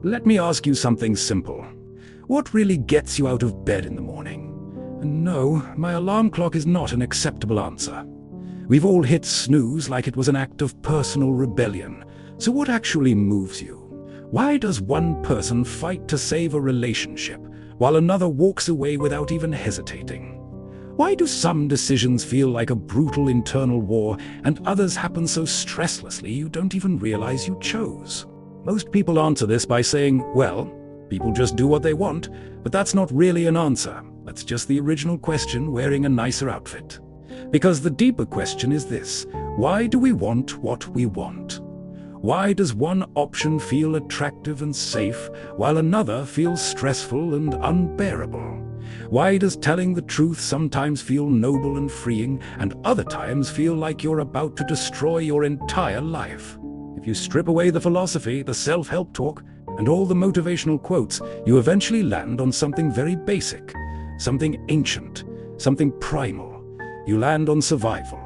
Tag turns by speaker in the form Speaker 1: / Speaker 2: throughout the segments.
Speaker 1: Let me ask you something simple. What really gets you out of bed in the morning? And no, my alarm clock is not an acceptable answer. We've all hit snooze like it was an act of personal rebellion. So what actually moves you? Why does one person fight to save a relationship, while another walks away without even hesitating? Why do some decisions feel like a brutal internal war, and others happen so stresslessly you don't even realize you chose? Most people answer this by saying, well, people just do what they want, but that's not really an answer. That's just the original question wearing a nicer outfit. Because the deeper question is this: why do we want what we want? Why does one option feel attractive and safe, while another feels stressful and unbearable? Why does telling the truth sometimes feel noble and freeing, and other times feel like you're about to destroy your entire life? If you strip away the philosophy, the self-help talk, and all the motivational quotes, you eventually land on something very basic, something ancient, something primal. You land on survival.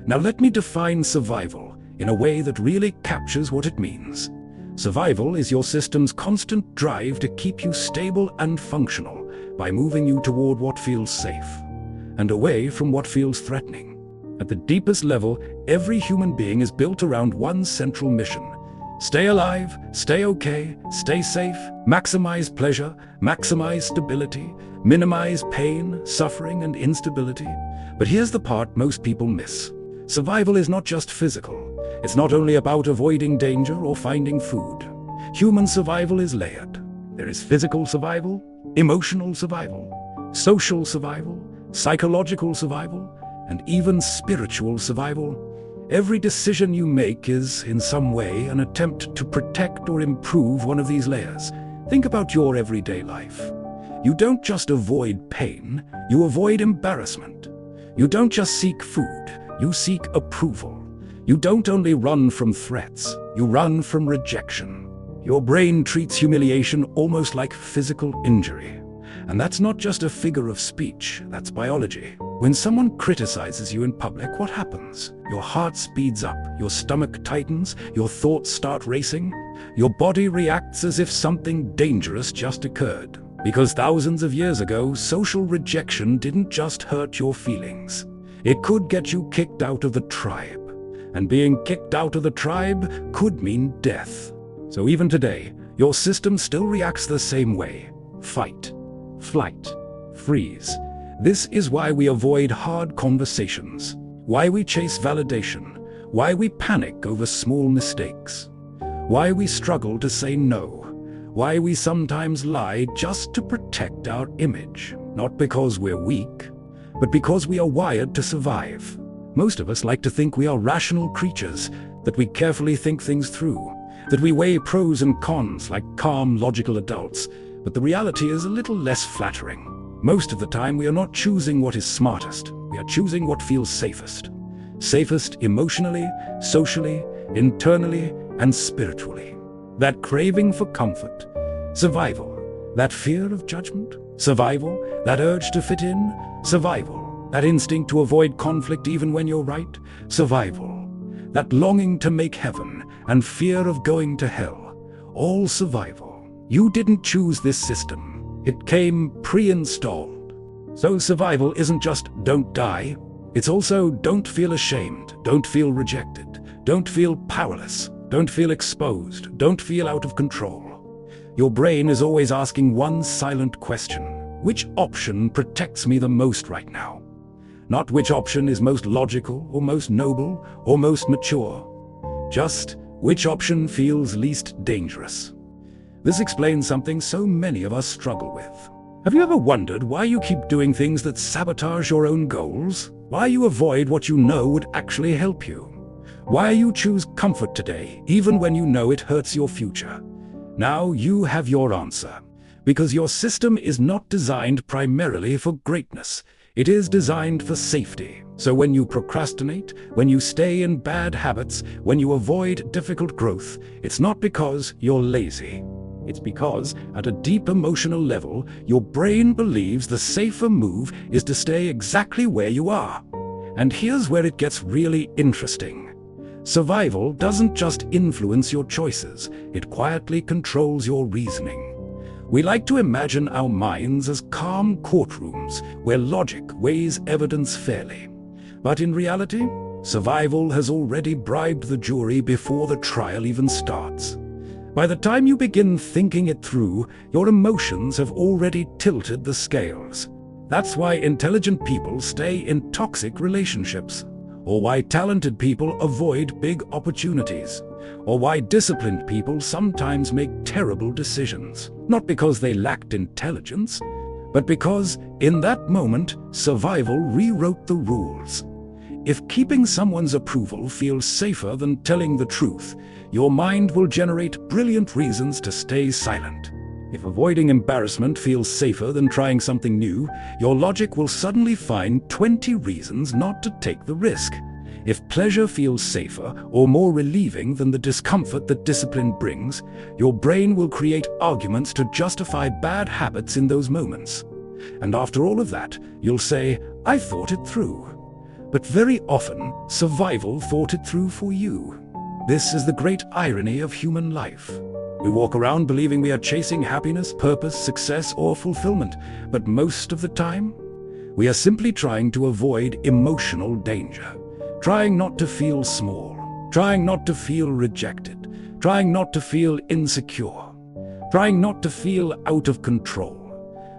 Speaker 1: Now let me define survival in a way that really captures what it means. Survival is your system's constant drive to keep you stable and functional by moving you toward what feels safe and away from what feels threatening. At the deepest level, every human being is built around one central mission: stay alive, stay okay, stay safe, maximize pleasure, maximize stability, minimize pain, suffering, and instability. But here's the part most people miss. Survival is not just physical. It's not only about avoiding danger or finding food. Human survival is layered. There is physical survival, emotional survival, social survival, psychological survival, and even spiritual survival. Every decision you make is, in some way, an attempt to protect or improve one of these layers. Think about your everyday life. You don't just avoid pain, you avoid embarrassment. You don't just seek food, you seek approval. You don't only run from threats, you run from rejection. Your brain treats humiliation almost like physical injury. And that's not just a figure of speech, that's biology. When someone criticizes you in public, what happens? Your heart speeds up, your stomach tightens, your thoughts start racing. Your body reacts as if something dangerous just occurred. Because thousands of years ago, social rejection didn't just hurt your feelings. It could get you kicked out of the tribe. And being kicked out of the tribe could mean death. So even today, your system still reacts the same way. Fight, flight, freeze. This is why we avoid hard conversations, why we chase validation, why we panic over small mistakes, why we struggle to say no, why we sometimes lie just to protect our image. Not because we're weak, but because we are wired to survive. Most of us like to think we are rational creatures, that we carefully think things through, that we weigh pros and cons like calm, logical adults. But the reality is a little less flattering. Most of the time we are not choosing what is smartest, we are choosing what feels safest. Safest emotionally, socially, internally, and spiritually. That craving for comfort, survival. That fear of judgment, survival. That urge to fit in, survival. That instinct to avoid conflict even when you're right, survival. That longing to make heaven and fear of going to hell, all survival. You didn't choose this system. It came pre-installed. So survival isn't just don't die. It's also don't feel ashamed, don't feel rejected, don't feel powerless, don't feel exposed, don't feel out of control. Your brain is always asking one silent question: which option protects me the most right now? Not which option is most logical, or most noble, or most mature. Just which option feels least dangerous. This explains something so many of us struggle with. Have you ever wondered why you keep doing things that sabotage your own goals? Why you avoid what you know would actually help you? Why you choose comfort today, even when you know it hurts your future? Now you have your answer. Because your system is not designed primarily for greatness. It is designed for safety. So when you procrastinate, when you stay in bad habits, when you avoid difficult growth, it's not because you're lazy. It's because, at a deep emotional level, your brain believes the safer move is to stay exactly where you are. And here's where it gets really interesting. Survival doesn't just influence your choices, it quietly controls your reasoning. We like to imagine our minds as calm courtrooms where logic weighs evidence fairly. But in reality, survival has already bribed the jury before the trial even starts. By the time you begin thinking it through, your emotions have already tilted the scales. That's why intelligent people stay in toxic relationships, or why talented people avoid big opportunities, or why disciplined people sometimes make terrible decisions. Not because they lacked intelligence, but because, in that moment, survival rewrote the rules. If keeping someone's approval feels safer than telling the truth, your mind will generate brilliant reasons to stay silent. If avoiding embarrassment feels safer than trying something new, your logic will suddenly find 20 reasons not to take the risk. If pleasure feels safer or more relieving than the discomfort that discipline brings, your brain will create arguments to justify bad habits in those moments. And after all of that, you'll say, "I thought it through." But very often, survival thought it through for you. This is the great irony of human life. We walk around believing we are chasing happiness, purpose, success, or fulfillment, but most of the time, we are simply trying to avoid emotional danger, trying not to feel small, trying not to feel rejected, trying not to feel insecure, trying not to feel out of control.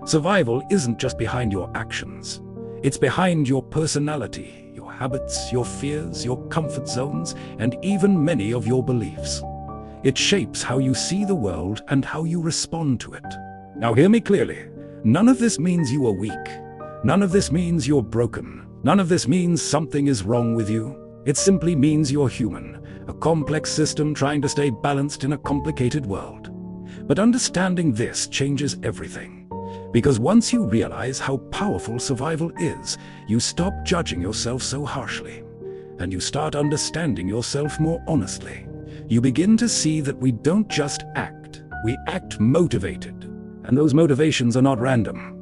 Speaker 1: Survival isn't just behind your actions. It's behind your personality, your habits, your fears, your comfort zones, and even many of your beliefs. It shapes how you see the world and how you respond to it. Now hear me clearly. None of this means you are weak. None of this means you're broken. None of this means something is wrong with you. It simply means you're human, a complex system trying to stay balanced in a complicated world. But understanding this changes everything. Because once you realize how powerful survival is, you stop judging yourself so harshly, and you start understanding yourself more honestly. You begin to see that we don't just act, we act motivated. And those motivations are not random.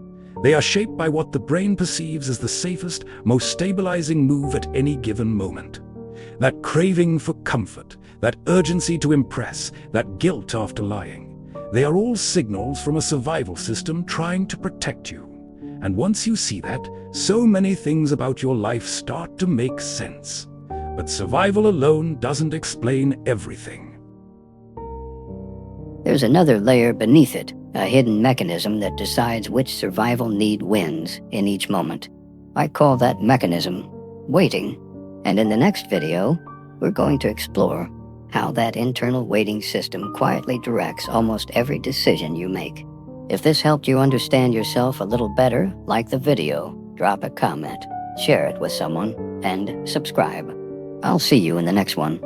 Speaker 1: They are shaped by what the brain perceives as the safest, most stabilizing move at any given moment. That craving for comfort, that urgency to impress, that guilt after lying. They are all signals from a survival system trying to protect you. And once you see that, so many things about your life start to make sense. But survival alone doesn't explain everything.
Speaker 2: There's another layer beneath it, a hidden mechanism that decides which survival need wins in each moment. I call that mechanism waiting. And in the next video, we're going to explore how that internal waiting system quietly directs almost every decision you make. If this helped you understand yourself a little better, like the video, drop a comment, share it with someone, and subscribe. I'll see you in the next one.